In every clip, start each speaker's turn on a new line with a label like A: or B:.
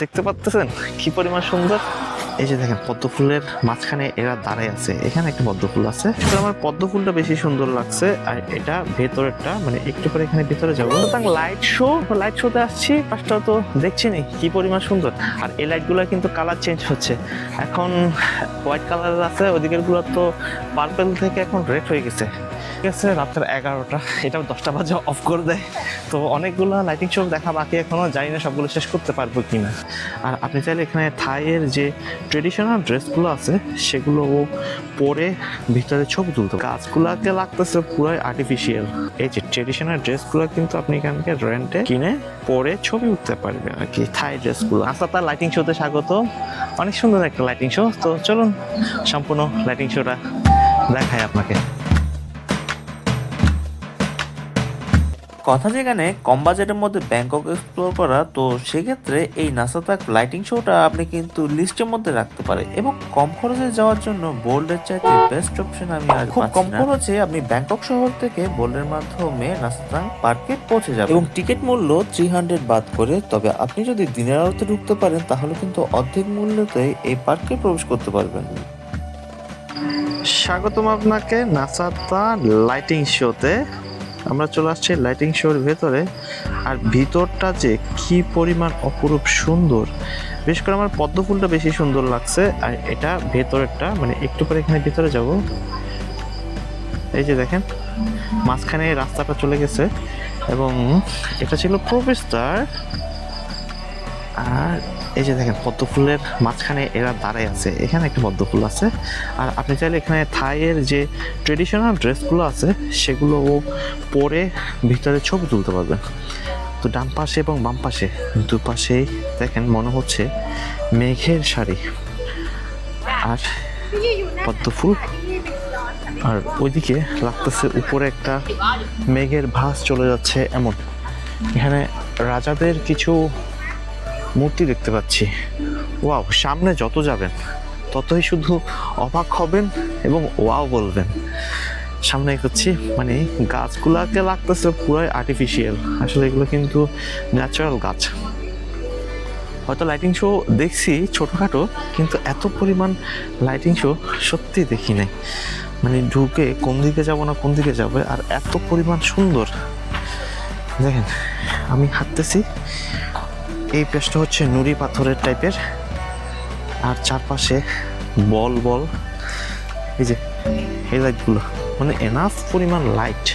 A: দেখতে পাচ্ছেন কি পরিমাণ সুন্দর। এই যে দেখেন পদ্ম ফুলের মাঝখানে এরা দাঁড়ায় আছে, এখানে একটা পদ্ম ফুল আছে। আমার পদ্ম ফুলটা বেশি সুন্দর লাগছে, আর এটা ভেতরেরটা মানে একটু পরে এখানে ভিতরে যাবো। লাইট শোতে আসছি, পাঁচটা তো দেখছি নি কি পরিমাণ সুন্দর। আর এই লাইটগুলো কিন্তু কালার চেঞ্জ হচ্ছে, এখন হোয়াইট কালার আছে, ওদিকের গুলো তো পার্পল থেকে এখন রেড হয়ে গেছে। ঠিক আছে, রাতের 11টা, এটাও 10টা বাজে অফ করে দেয়। তো অনেকগুলো লাইটিং শো দেখা বাকি, এখনো জানি না সবগুলো শেষ করতে পারবো কিনা। আর আপনি চাইলে এখানে থাইয়ের যে ট্রেডিশনাল ড্রেসগুলো আছে সেগুলো পরে ভিতরে ছবি তুলতে। গাছগুলাকে লাগতেছে পুরাই আর্টিফিশিয়াল। এই যে ট্রেডিশনাল ড্রেসগুলো কিন্তু আপনি এখানকে রেন্টে কিনে পরে ছবি উঠতে পারবেন আর কি, থাই ড্রেসগুলো। আচ্ছা, তার লাইটিং শোতে স্বাগত। অনেক সুন্দর একটা লাইটিং শো। তো চলুন সম্পূর্ণ লাইটিং শোটা দেখাই আপনাকে।
B: কথা যেখানে কম বাজেটের মধ্যে ব্যাংকক এক্সপ্লোর করা, তো সেক্ষেত্রে এই নাসাতাক লাইটিং শোটা আপনি কিন্তু লিস্টের মধ্যে রাখতে পারেন এবং কম খরচে যাওয়ার জন্য বোল্ডের চাইতে বেস্ট অপশন আমি আর খুব কম খরচে আপনি ব্যাংকক শহর থেকে বোল্ডের মাধ্যমে নাসাতাক পার্কে পৌঁছে যাবেন এবং টিকিট মূল্য 300 বাদ করে। তবে আপনি যদি দিনের আলোতে ঢুকতে পারেন তাহলে কিন্তু অর্ধেক মূল্যতে এই পার্কে প্রবেশ করতে পারবেন।
A: স্বাগতম আপনাকে নাসাতা লাইটিং শোতে। আমরা চলে আসছি লাইটিং শোর ভেতরে, আর ভিতরটা যে কি পরিমাণ অপরূপ সুন্দর। বিশেষ করে আমার পদ্ম ফুলটা বেশি সুন্দর লাগছে, আর এটা ভেতরেরটা মানে একটু পরে এখানে ভিতরে যাব। এই যে দেখেন মাঝখানে রাস্তাটা চলে গেছে, এবং এটা ছিল প্রবেশদ্বার। আর এই যে দেখেন পদ্ম ফুলের মাঝখানে এরা দাঁড়ায় আছে, এখানে একটা পদ্ম ফুল আছে। আর আপনি চাইলে এখানে থাইয়ের যে ট্রেডিশনাল ড্রেসগুলো আছে সেগুলো পরে ভিতরে ছবি তুলতে পারবেন। তো ডান পাশে এবং বাম পাশে দুপাশেই দেখেন মনে হচ্ছে মেঘের শাড়ি আর পদ্ম ফুল। আর ওইদিকে লাগতেছে উপরে একটা মেঘের ভাঁজ চলে যাচ্ছে এমন। এখানে রাজাদের কিছু মূর্তি দেখতে পাচ্ছি। ওয়াও, সামনে যত যাবেন ততই শুধু অবাক হবেন এবং ওয়াও বলবেন। সামনে এগোচ্ছি, মানে গাছগুলাকে লাগতেছে পুরাই আর্টিফিশিয়াল, আসলে এগুলো কিন্তু ন্যাচারাল গাছ। হয়তো লাইটিং শো দেখছি ছোটোখাটো, কিন্তু এত পরিমাণ লাইটিং শো সত্যি দেখি নাই। মানে ঢুকে কোন দিকে যাব না কোন দিকে যাবে, আর এত পরিমাণ সুন্দর। দেখেন আমি হাঁটতেছি, এই পেজটা হচ্ছে নুড়ি পাথরের টাইপের, আর চারপাশে বল এই যে এই লাইটগুলো, মানে এনাফ পরিমাণ লাইট।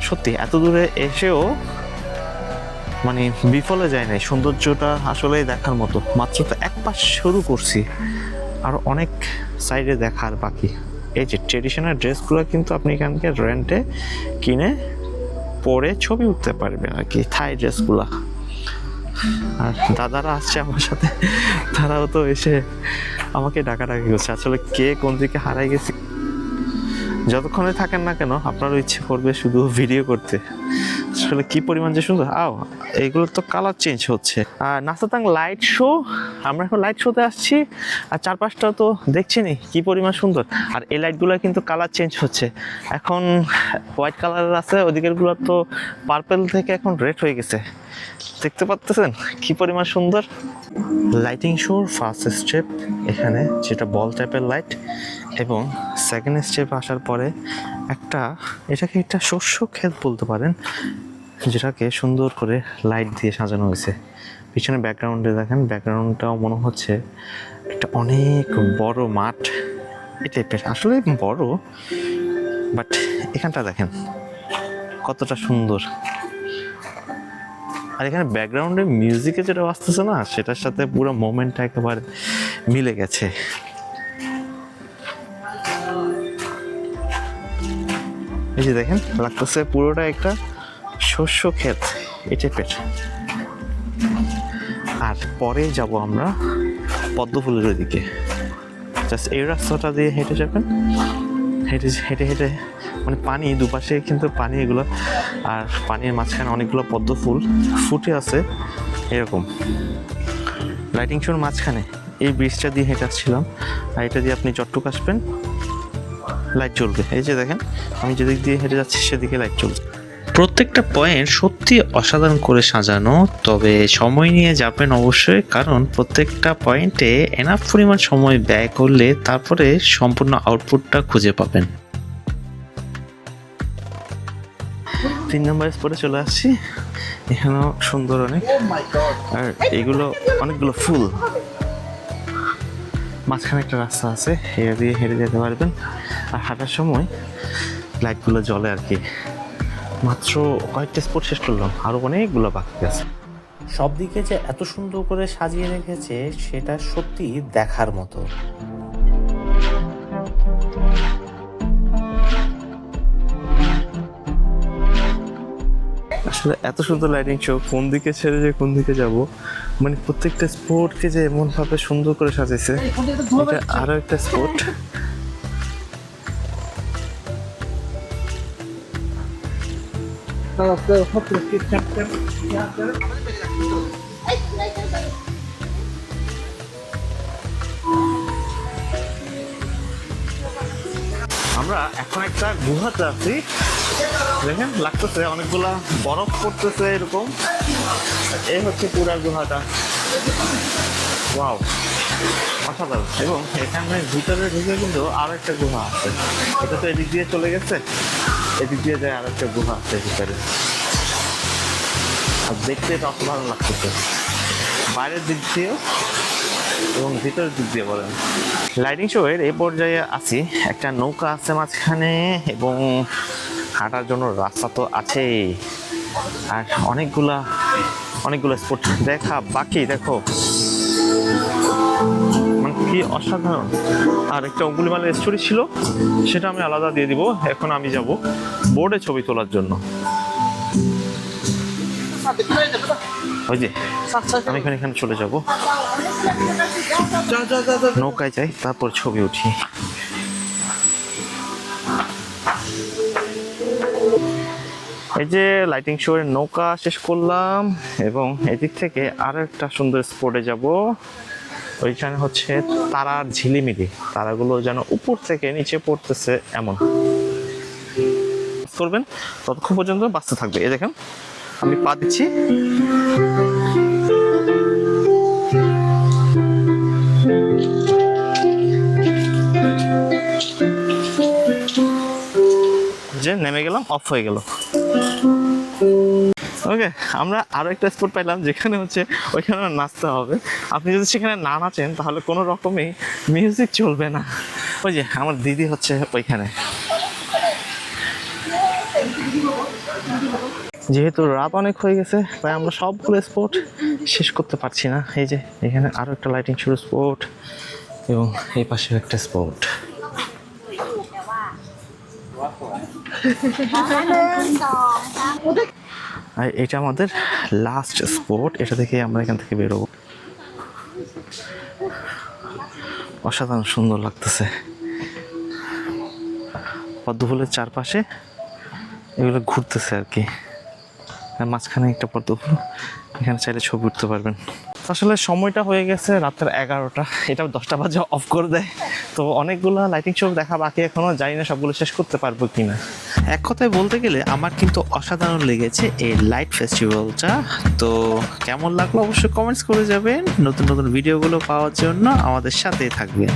A: সত্যি এত দূরে এসেও মানে বিফলে যায় নাই, সৌন্দর্যটা আসলেই দেখার মতো। মাত্র তো এক পাশ শুরু করছি, আর অনেক সাইডে দেখার বাকি। এই যে ট্রেডিশনাল ড্রেসগুলো কিন্তু আপনি এখানকে রেন্টে কিনে পরে ছবি উঠতে পারবেন আর কি, থাই ড্রেসগুলা। আর দাদারা আসছে আমার সাথে, তারাও তো এসে আমাকে ডাকাডাকি করছে। আসলে কে কোন দিকে হারাই গেছি, যতক্ষণে থাকেন না কেন আপনারও ইচ্ছে করবে শুধু ভিডিও করতে। আসলে কি পরিমাণ যে সুন্দর। এইগুলো তো কালার চেঞ্জ হচ্ছে। আর নাসাতাং লাইট শো, আমরা এখন লাইট শোতে আসছি, আর চারপাশটা তো দেখছি নি কি পরিমাণ সুন্দর। আর এই লাইটগুলো কিন্তু কালার চেঞ্জ হচ্ছে, এখন হোয়াইট কালার আছে, ওদিকের গুলো তো পার্পল থেকে এখন রেড হয়ে গেছে। দেখতে পাচ্ছেন কি পরিমাণ সুন্দর। লাইটিং শোর ফার্স্ট স্টেপ এখানে, যেটা বল টাইপের লাইট, এবং সেকেন্ড স্টেপ আসার পরে এটাকে একটা শস্য ক্ষেত বলতে পারেন, যেটাকে সুন্দর করে লাইট দিয়ে সাজানো হয়েছে। পিছনে ব্যাকগ্রাউন্ডে দেখেন, ব্যাকগ্রাউন্ডটাও মনে হচ্ছে একটা অনেক বড় মাঠ এই টাইপের। আসলে বড়, বাট এখানটা দেখেন কতটা সুন্দর। আর এখানে ব্যাকগ্রাউন্ডে মিউজিকে যেটা বাজতেছে না, সেটার সাথে পুরো মোমেন্টটা একেবারে মিলে গেছে। এই যে দেখেন লাগতেছে পুরোটা একটা শস্য ক্ষেত এই টাইপের। আর পরে যাব আমরা পদ্ম ফুলের ওইদিকে। জাস্ট এই রাস্তাটা দিয়ে হেঁটে যাবেন, হেঁটে হেঁটে মানে পানি দুপাশে কিন্তু পানি এগুলো, আর পানির মাঝখানে অনেকগুলো পদ্ম ফুল ফুটে আছে এরকম। লাইটিং শোর মাঝখানে এই ব্রিজটা দিয়ে হেঁটে আসছিলাম, আর এটা দিয়ে আপনি যতটুকু আসবেন লাইট জ্বলবে। এই যে দেখেন আমি যেদিক দিয়ে হেঁটে যাচ্ছি সেদিকে লাইট জ্বলছে। প্রত্যেকটা পয়েন্ট সত্যি অসাধারণ করে সাজানো, তবে সময় নিয়ে যাবেন অবশ্যই, কারণ প্রত্যেকটা পয়েন্টে এনাফ পরিমাণ সময় ব্যয় করলে তারপরে সম্পূর্ণ আউটপুটটা খুঁজে পাবেন। 3 নম্বর স্পটে চলে আসছি। এখানেও সুন্দর অনেক, আর এগুলো অনেকগুলো ফুল। মাঝখানে একটা রাস্তা আছে, এটা দিয়ে হেঁটে যেতে পারবেন, আর হাঁটার সময় লাইটগুলো জ্বলে আর কি। মাত্র কয়েকটা স্পট শেষ করলাম, আরও অনেকগুলো বাকি আছে।
B: সব দিকে যে এত সুন্দর করে সাজিয়ে রেখেছে সেটা সত্যি দেখার মতো।
A: আসলে এত সুন্দর লাইটিং শো, কোন দিকে ছেড়ে যে কোন দিকে যাব, মানে প্রত্যেকটা স্পটকে যে এমন ভাবে সুন্দর করে সাজিয়েছে। এটা আরো একটা স্পট। আমরা এখন একটা গুহাতে আছি, দেখেন লাগতেছে অনেকগুলা বরফ পড়তেছে এরকম। এই হচ্ছে পুরা গুহাটা। ওয়াও, অসাধারণ। এবং এখানে ভিতরে ঢুকে কিন্তু আরো একটা গুহা আছে। এটা তো এদিক দিয়ে চলে গেছে, এদিক দিয়ে যায় আরো একটা গুহা আছে ভিতরে। আর দেখতে এটা অসাধারণ লাগতেছে, বাইরের দিক দিয়েও এবং ভিতরের দিক দিয়ে বলেন। লাইটিং শো এর এই পর্যায়ে আছি, একটা নৌকা আছে মাঝখানে এবং হাঁটার জন্য রাস্তা তো আছেই, আর অনেকগুলা স্পট দেখা বাকি। দেখো মানে কি অসাধারণ। আর একটা অঙ্গুলিমালের স্টোরি ছিল, সেটা আমি আলাদা দিয়ে দিব। এখন আমি যাব বোর্ডে ছবি তোলার জন্য। ওই যে আমি এখানে চলে যাব, নৌকায় যাই, তারপর ছবি উঠি। এই যে লাইটিং শো এর নৌকা শেষ করলাম, এবং এদিক থেকে আরো একটা সুন্দর স্পটে যাব। ওইখানে হচ্ছে তারার ঝিলিমিলি, তারাগুলো যেন উপর থেকে নিচে পড়তেছে এমন করবেন, ততক্ষণ পর্যন্ত বাঁচতে থাকবে। এই দেখেন আমি পা দিচ্ছি, যে নেমে গেলাম, অফ হয়ে গেল। ওকে, আমরা আরো একটা স্পট পাইলাম যেখানে হচ্ছে ওইখানে নাচতে হবে। আপনি যদি সেখানে না নাচেন তাহলে কোনো রকমই মিউজিক চলবে না। ওই যে আমার দিদি হচ্ছে ওইখানে। যেহেতু রাত অনেক হয়ে গেছে, তাই আমরা সবগুলো স্পট শেষ করতে পারছি না। এই যে এখানে আরো একটা লাইটিং শো স্পট, এবং এই পাশে একটা স্পট। আর এটা আমাদের লাস্ট স্পট, এটা থেকে আমরা এখান থেকে বেরোবো। অসাধারণ সুন্দর লাগতেছে, পদ্মফুলের চারপাশে এগুলো ঘুরতেছে আর কি। আর মাঝখানে একটা পদ্মফুল, এখানে চাইলে ছবি উঠতে পারবেন। আসলে সময়টা হয়ে গেছে রাতের 11টা, এটা 10টা বাজে অফ করে দেয়। তো অনেকগুলো লাইটিং শো দেখা বাকি, এখনো জানি না সবগুলো শেষ করতে পারবো কিনা। এক কথায় বলতে গেলে আমার কিন্তু অসাধারণ লেগেছে এই লাইট ফেস্টিভ্যালটা। তো কেমন লাগলো অবশ্যই কমেন্টস করে যাবেন। নতুন ভিডিওগুলো পাওয়ার জন্য আমাদের সাথেই থাকবেন।